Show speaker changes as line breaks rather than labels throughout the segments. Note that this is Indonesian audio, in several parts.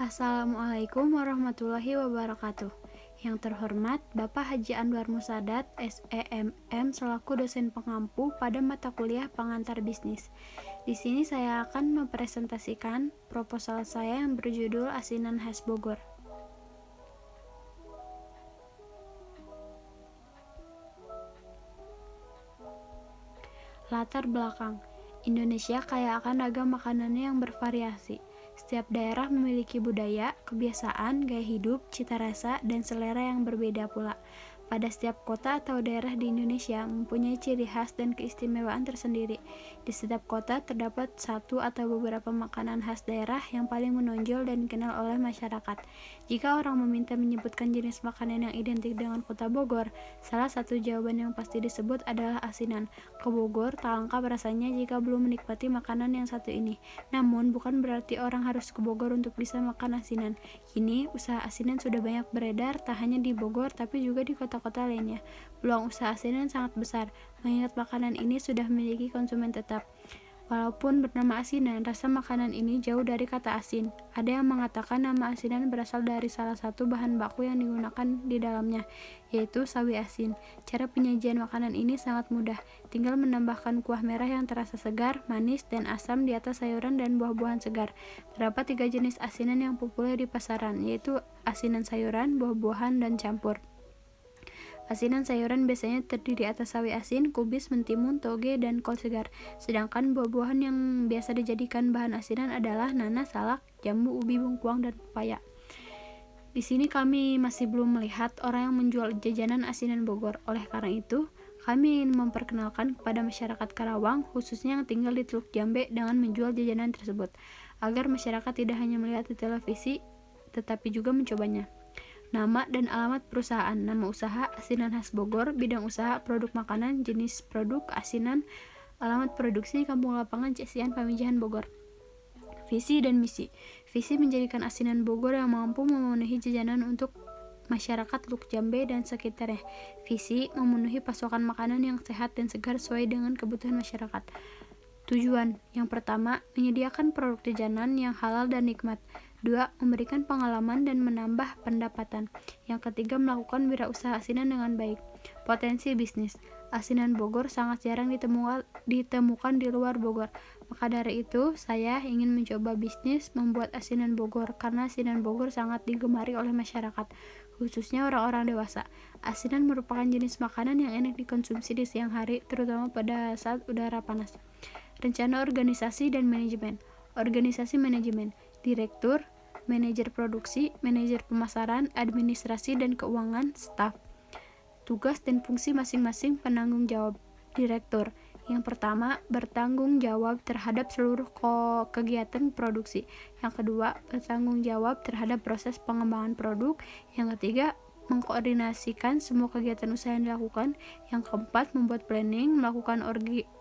Assalamualaikum warahmatullahi wabarakatuh. Yang terhormat Bapak Haji Anwar Musadat, SEMM, selaku dosen pengampu pada mata kuliah pengantar bisnis. Di sini saya akan mempresentasikan proposal saya yang berjudul Asinan Khas Bogor. Latar belakang Indonesia kaya akan ragam makanannya yang bervariasi. Setiap daerah memiliki budaya, kebiasaan, gaya hidup, cita rasa, dan selera yang berbeda pula. Pada setiap kota atau daerah di Indonesia mempunyai ciri khas dan keistimewaan tersendiri. Di setiap kota terdapat satu atau beberapa makanan khas daerah yang paling menonjol dan dikenal oleh masyarakat. Jika orang meminta menyebutkan jenis makanan yang identik dengan kota Bogor, salah satu jawaban yang pasti disebut adalah asinan. Ke Bogor tak lengkap rasanya jika belum menikmati makanan yang satu ini. Namun, bukan berarti orang harus ke Bogor untuk bisa makan asinan. Kini, usaha asinan sudah banyak beredar, tak hanya di Bogor, tapi juga di kota-kota lainnya. Peluang usaha asinan sangat besar, mengingat makanan ini sudah memiliki konsumen tetap. Walaupun bernama asinan, rasa makanan ini jauh dari kata asin. Ada yang mengatakan nama asinan berasal dari salah satu bahan baku yang digunakan di dalamnya, yaitu sawi asin. Cara penyajian makanan ini sangat mudah, tinggal menambahkan kuah merah yang terasa segar, manis, dan asam di atas sayuran dan buah-buahan segar. Terdapat 3 jenis asinan yang populer di pasaran, yaitu asinan sayuran, buah-buahan, dan campur. Asinan sayuran biasanya terdiri atas sawi asin, kubis, mentimun, toge, dan kol segar. Sedangkan buah-buahan yang biasa dijadikan bahan asinan adalah nanas, salak, jambu, ubi, bengkuang, dan pepaya. Di sini kami masih belum melihat orang yang menjual jajanan asinan Bogor. Oleh karena itu, kami ingin memperkenalkan kepada masyarakat Karawang, khususnya yang tinggal di Teluk Jambe, dengan menjual jajanan tersebut, agar masyarakat tidak hanya melihat di televisi, tetapi juga mencobanya. Nama dan alamat perusahaan. Nama usaha Asinan Khas Bogor, bidang usaha produk makanan, jenis produk asinan, alamat produksi Kampung Lapangan Cesian Pamijahan Bogor. Visi dan misi. Visi menjadikan asinan Bogor yang mampu memenuhi jajanan untuk masyarakat Teluk Jambe dan sekitarnya. Visi memenuhi pasokan makanan yang sehat dan segar sesuai dengan kebutuhan masyarakat. Tujuan. Yang pertama, menyediakan produk jajanan yang halal dan nikmat. 2. Memberikan pengalaman dan menambah pendapatan. Yang ketiga, melakukan wirausaha asinan dengan baik. Potensi bisnis. Asinan Bogor sangat jarang ditemukan di luar Bogor. Maka dari itu, saya ingin mencoba bisnis membuat asinan Bogor, karena asinan Bogor sangat digemari oleh masyarakat, khususnya orang-orang dewasa. Asinan merupakan jenis makanan yang enak dikonsumsi di siang hari, terutama pada saat udara panas. Rencana organisasi dan manajemen. Organisasi manajemen. Direktur, manajer produksi, manajer pemasaran, administrasi dan keuangan, staf. Tugas dan fungsi masing-masing penanggung jawab. Direktur. Yang pertama, bertanggung jawab terhadap seluruh kegiatan produksi. Yang kedua, bertanggung jawab terhadap proses pengembangan produk. Yang ketiga, mengkoordinasikan semua kegiatan usaha yang dilakukan. Yang keempat, membuat planning, melakukan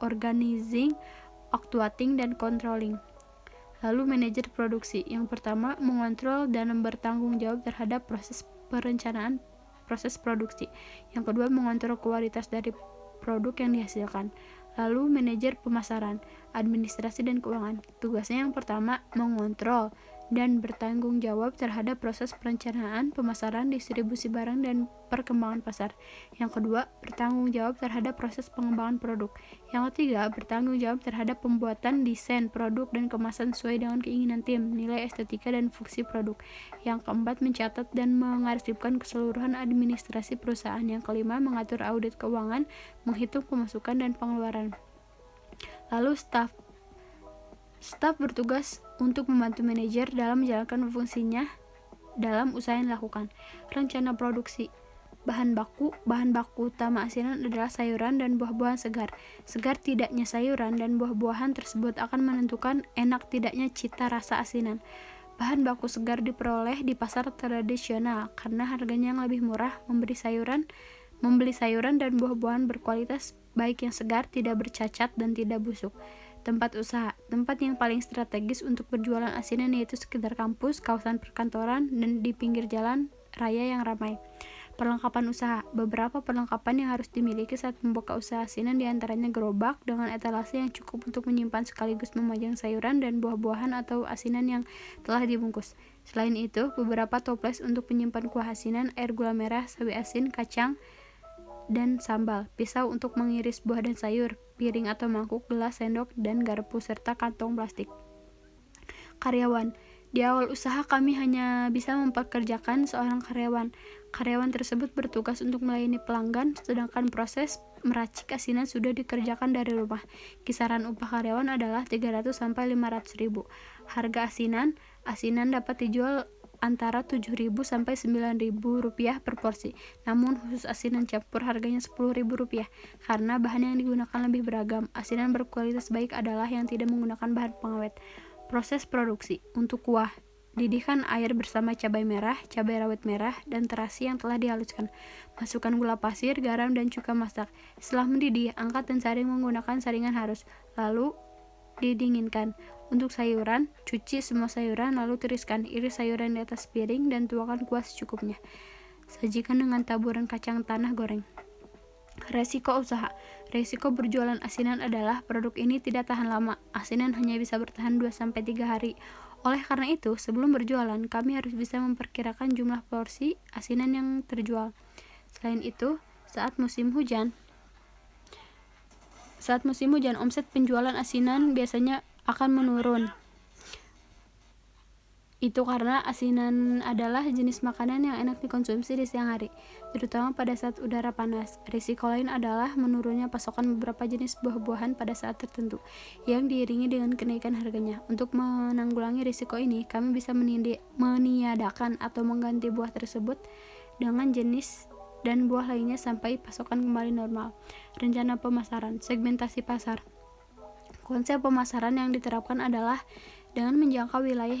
organizing, actuating, dan controlling. Lalu manajer produksi. Yang pertama, mengontrol dan bertanggung jawab terhadap proses perencanaan proses produksi. Yang kedua, mengontrol kualitas dari produk yang dihasilkan. Lalu manajer pemasaran, administrasi, dan keuangan. Tugasnya yang pertama, mengontrol dan bertanggung jawab terhadap proses perencanaan, pemasaran, distribusi barang, dan perkembangan pasar. Yang kedua, bertanggung jawab terhadap proses pengembangan produk. Yang ketiga, bertanggung jawab terhadap pembuatan desain produk dan kemasan sesuai dengan keinginan tim, nilai estetika, dan fungsi produk. Yang keempat, mencatat dan mengarsipkan keseluruhan administrasi perusahaan. Yang kelima, mengatur audit keuangan, menghitung pemasukan dan pengeluaran. Lalu staf bertugas untuk membantu manajer dalam menjalankan fungsinya dalam usaha yang dilakukan. Rencana produksi. Bahan baku utama asinan adalah sayuran dan buah-buahan segar. Segar tidaknya sayuran dan buah-buahan tersebut akan menentukan enak tidaknya cita rasa asinan. Bahan baku segar diperoleh di pasar tradisional karena harganya yang lebih murah. Membeli sayuran dan buah-buahan berkualitas baik yang segar, tidak bercacat, dan tidak busuk. Tempat usaha. Tempat yang paling strategis untuk berjualan asinan yaitu sekitar kampus, kawasan perkantoran, dan di pinggir jalan raya yang ramai. Perlengkapan usaha. Beberapa perlengkapan yang harus dimiliki saat membuka usaha asinan diantaranya gerobak dengan etalase yang cukup untuk menyimpan sekaligus memajang sayuran dan buah-buahan atau asinan yang telah dibungkus. Selain itu, beberapa toples untuk menyimpan kuah asinan, air gula merah, sawi asin, kacang, dan sambal, pisau untuk mengiris buah dan sayur, piring atau mangkuk, gelas, sendok, dan garpu, serta kantong plastik. Karyawan. Di awal usaha kami hanya bisa mempekerjakan seorang karyawan. Karyawan tersebut bertugas untuk melayani pelanggan, sedangkan proses meracik asinan sudah dikerjakan dari rumah. Kisaran upah karyawan adalah 300 sampai 500 ribu. Harga asinan dapat dijual antara 7.000 sampai 9.000 rupiah per porsi. Namun khusus asinan campur harganya 10.000 rupiah karena bahan yang digunakan lebih beragam. Asinan berkualitas baik adalah yang tidak menggunakan bahan pengawet. Proses produksi. Untuk kuah, didihkan air bersama cabai merah, cabai rawit merah, dan terasi yang telah dihaluskan. Masukkan gula pasir, garam, dan cuka masak. Setelah mendidih, angkat dan saring menggunakan saringan halus. Lalu didinginkan. Untuk sayuran, cuci semua sayuran lalu tiriskan. Iris sayuran di atas piring dan tuangkan kuah secukupnya. Sajikan dengan taburan kacang tanah goreng. Resiko usaha. Resiko berjualan asinan adalah produk ini tidak tahan lama. Asinan hanya bisa bertahan 2-3 hari. Oleh karena itu, sebelum berjualan, kami harus bisa memperkirakan jumlah porsi asinan yang terjual. Selain itu, saat musim hujan, omset penjualan asinan biasanya akan menurun. Itu karena asinan adalah jenis makanan yang enak dikonsumsi di siang hari, terutama pada saat udara panas. Risiko lain adalah menurunnya pasokan beberapa jenis buah-buahan pada saat tertentu, yang diiringi dengan kenaikan harganya. Untuk menanggulangi risiko ini, kami bisa meniadakan atau mengganti buah tersebut dengan jenis dan buah lainnya sampai pasokan kembali normal. Rencana pemasaran. Segmentasi pasar. Konsep pemasaran yang diterapkan adalah dengan menjangkau wilayah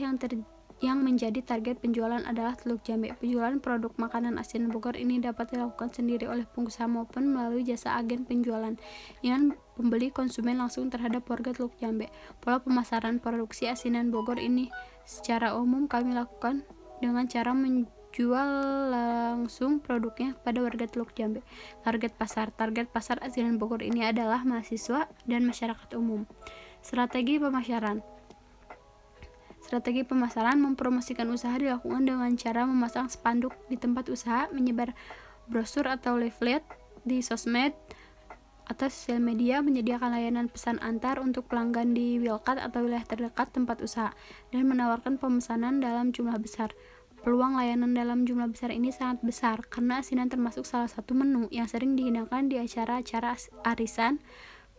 yang menjadi target penjualan adalah Teluk Jambe. Penjualan produk makanan asinan Bogor ini dapat dilakukan sendiri oleh pengusaha maupun melalui jasa agen penjualan dengan pembeli konsumen langsung terhadap warga Teluk Jambe. Pola pemasaran produksi asinan Bogor ini secara umum kami lakukan dengan cara menjual langsung produknya kepada warga Teluk Jambe. Target pasar asinan Bogor ini adalah mahasiswa dan masyarakat umum. Strategi pemasaran mempromosikan usaha dilakukan dengan cara memasang spanduk di tempat usaha, menyebar brosur atau leaflet di sosmed atau sosial media, menyediakan layanan pesan antar untuk pelanggan di Wilkat atau wilayah terdekat tempat usaha, dan menawarkan pemesanan dalam jumlah besar. Peluang layanan dalam jumlah besar ini sangat besar karena asinan termasuk salah satu menu yang sering dihidangkan di acara-acara arisan,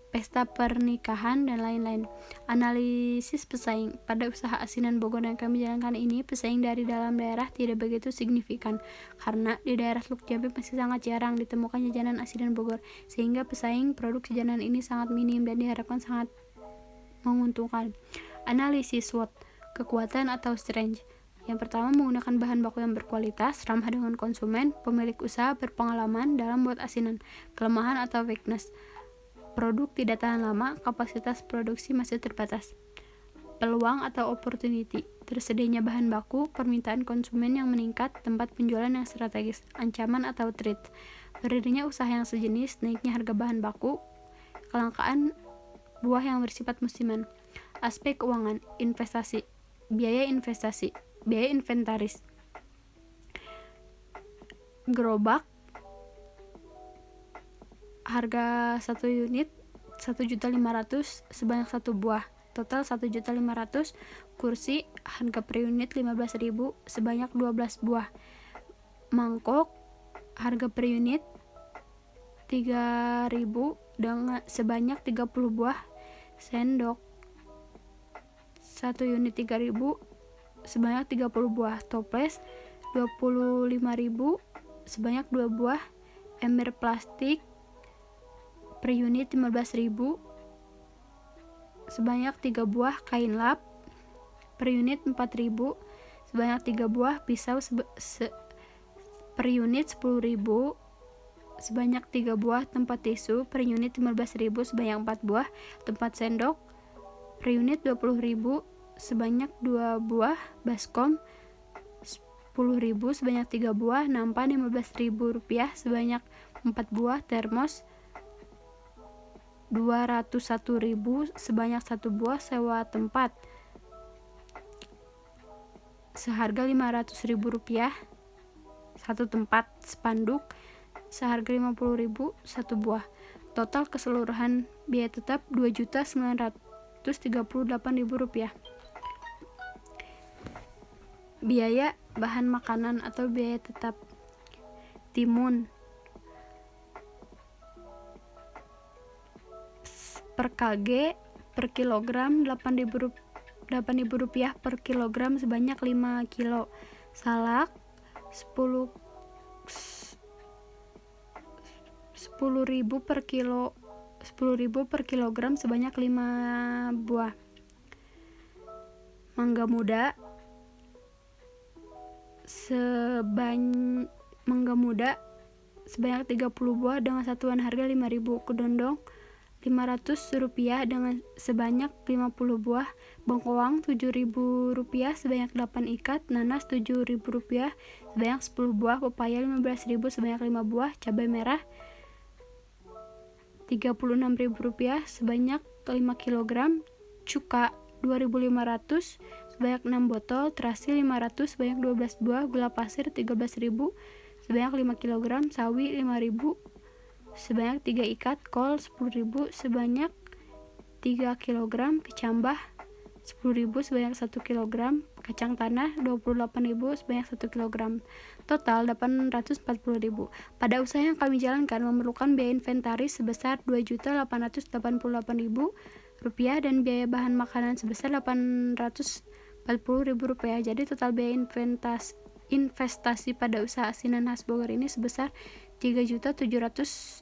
pesta pernikahan, dan lain-lain. Analisis pesaing. Pada usaha asinan Bogor yang kami jalankan ini, pesaing dari dalam daerah tidak begitu signifikan karena di daerah Teluk Jambe masih sangat jarang ditemukan jajanan asinan Bogor, sehingga pesaing produk jajanan ini sangat minim dan diharapkan sangat menguntungkan. Analisis SWOT. Kekuatan atau strength. Yang pertama, menggunakan bahan baku yang berkualitas, ramah dengan konsumen, pemilik usaha berpengalaman dalam membuat asinan. Kelemahan atau weakness. Produk tidak tahan lama, kapasitas produksi masih terbatas. Peluang atau opportunity. Tersedianya bahan baku, permintaan konsumen yang meningkat, tempat penjualan yang strategis. Ancaman atau threat. Berdirinya usaha yang sejenis, naiknya harga bahan baku, kelangkaan buah yang bersifat musiman. Aspek keuangan. Investasi. Biaya inventaris. Gerobak harga 1 unit 1.500.000 sebanyak 1 buah, total 1.500.000. Kursi harga per unit 15.000 sebanyak 12 buah. Mangkok harga per unit 3.000 dengan sebanyak 30 buah. Sendok 1 unit 3.000 sebanyak 30 buah. Toples 25.000 sebanyak 2 buah. Ember plastik per unit 15.000 sebanyak 3 buah. Kain lap per unit 4.000 sebanyak 3 buah. Pisau per unit 10.000 sebanyak 3 buah. Tempat tisu per unit 15.000 sebanyak 4 buah. Tempat sendok per unit 20.000 sebanyak 2 buah. Baskom 10.000 sebanyak 3 buah, nampan Rp15.000 sebanyak 4 buah, termos Rp201.000 sebanyak 1 buah, sewa tempat seharga Rp500.000 1 tempat, spanduk seharga Rp50.000 1 buah. Total keseluruhan biaya tetap Rp2.938.000. Biaya bahan makanan atau biaya tetap: timun per kg per kilogram Rp8.000 per kilogram sebanyak 5 kilo. Salak 10.000 per kilogram sebanyak 5 buah. Mangga muda sebanyak 30 buah dengan satuan harga Rp5.000. Kedondong Rp500 dengan sebanyak 50 buah. Bengkoang Rp7.000 sebanyak 8 ikat. Nanas Rp7.000 sebanyak 10 buah. Pepaya Rp15.000 sebanyak 5 buah. Cabai merah Rp36.000 sebanyak 5 kg. Cuka Rp2.500 sebanyak 6 botol. Terasi Rp500 sebanyak 12 buah. Gula pasir Rp13.000 sebanyak 5 kg. Sawi Rp5.000 sebanyak 3 ikat. Kol Rp10.000 sebanyak 3 kg. Kecambah Rp10.000 sebanyak 1 kg. Kacang tanah Rp28.000 sebanyak 1 kg. Total Rp840.000. Pada usaha yang kami jalankan memerlukan biaya inventaris sebesar Rp2.888.000 dan biaya bahan makanan sebesar Rp840.000. Jadi total biaya investasi pada usaha asinan khas Bogor ini sebesar Rp3.778.000.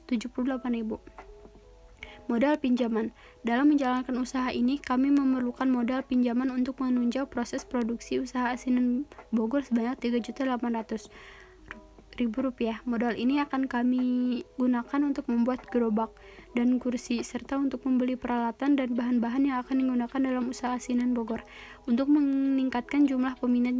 Modal pinjaman. Dalam menjalankan usaha ini, kami memerlukan modal pinjaman untuk menunjang proses produksi usaha asinan Bogor sebanyak Rp3.800.000. Modal ini akan kami gunakan untuk membuat gerobak dan kursi, serta untuk membeli peralatan dan bahan-bahan yang akan digunakan dalam usaha asinan Bogor. Untuk meningkatkan jumlah peminat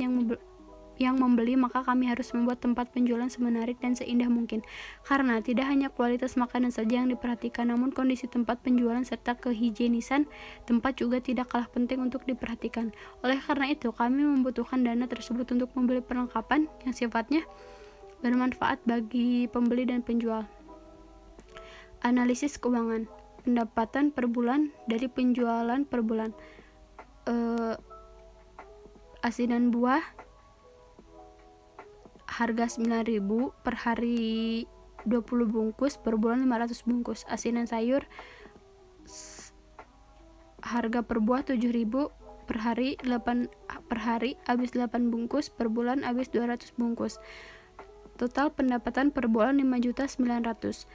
yang membeli, maka kami harus membuat tempat penjualan semenarik dan seindah mungkin. Karena tidak hanya kualitas makanan saja yang diperhatikan, namun kondisi tempat penjualan serta kehigienisan tempat juga tidak kalah penting untuk diperhatikan. Oleh karena itu, kami membutuhkan dana tersebut untuk membeli perlengkapan yang sifatnya bermanfaat bagi pembeli dan penjual. Analisis keuangan. Pendapatan per bulan dari penjualan per bulan. Asinan buah harga Rp9.000 per hari 20 bungkus, per bulan 500 bungkus. Asinan sayur harga per buah Rp7.000 per hari habis 8 bungkus, per bulan habis 200 bungkus. Total pendapatan per bulan Rp5.900.000.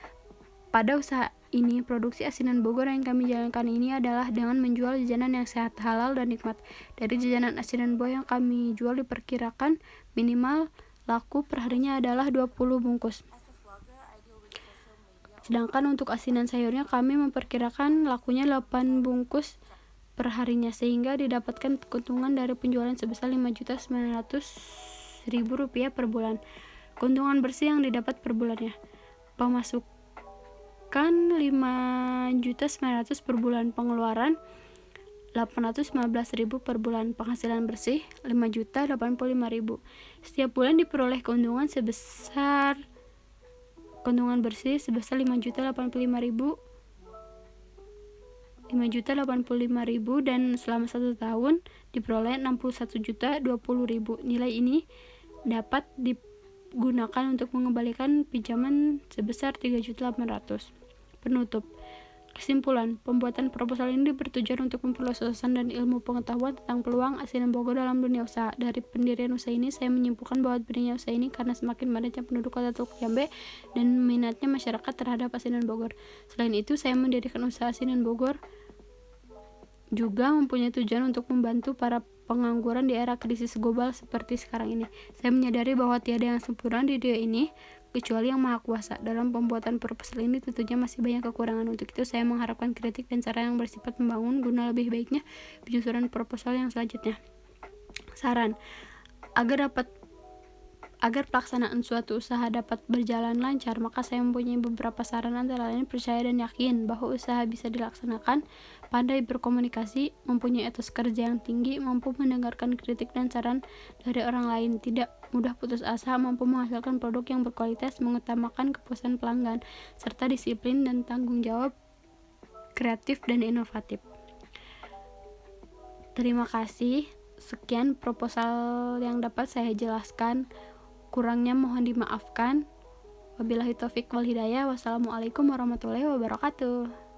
Pada usaha ini, produksi asinan Bogor yang kami jalankan ini adalah dengan menjual jajanan yang sehat, halal, dan nikmat. Dari jajanan asinan buah yang kami jual diperkirakan minimal laku perharinya adalah 20 bungkus. Sedangkan untuk asinan sayurnya kami memperkirakan lakunya 8 bungkus perharinya, sehingga didapatkan keuntungan dari penjualan sebesar Rp5.900.000 per bulan. Keuntungan bersih yang didapat per bulannya: pemasukan Rp5.900.000 per bulan, pengeluaran Rp815.000 per bulan, penghasilan bersih Rp5.085.000. Setiap bulan diperoleh keuntungan bersih sebesar Rp5.085.000 dan selama 1 tahun diperoleh Rp61.020.000. Nilai ini dapat digunakan untuk mengembalikan pinjaman sebesar Rp3.800.000. Penutup. Kesimpulan, pembuatan proposal ini bertujuan untuk memperluas wawasan dan ilmu pengetahuan tentang peluang asinan Bogor dalam dunia usaha. Dari pendirian usaha ini, saya menyimpulkan bahwa berdirinya usaha ini karena semakin banyaknya penduduk kota Teluk Jambe dan minatnya masyarakat terhadap asinan Bogor. Selain itu, saya mendirikan usaha asinan Bogor juga mempunyai tujuan untuk membantu para pengangguran di era krisis global seperti sekarang ini. Saya menyadari bahwa tiada yang sempurna di dunia ini kecuali Yang Maha Kuasa. Dalam pembuatan proposal ini tentunya masih banyak kekurangan. Untuk itu saya mengharapkan kritik dan saran yang bersifat membangun guna lebih baiknya penyusunan proposal yang selanjutnya. Saran: agar dapat Agar pelaksanaan suatu usaha dapat berjalan lancar, maka saya mempunyai beberapa saran, antara lain percaya dan yakin bahwa usaha bisa dilaksanakan, pandai berkomunikasi, mempunyai etos kerja yang tinggi, mampu mendengarkan kritik dan saran dari orang lain, tidak mudah putus asa, mampu menghasilkan produk yang berkualitas, mengutamakan kepuasan pelanggan, serta disiplin dan tanggung jawab, kreatif dan inovatif. Terima kasih. Sekian proposal yang dapat saya jelaskan. Kurangnya mohon dimaafkan. Wabillahi taufik wal hidayah. Wassalamualaikum warahmatullahi wabarakatuh.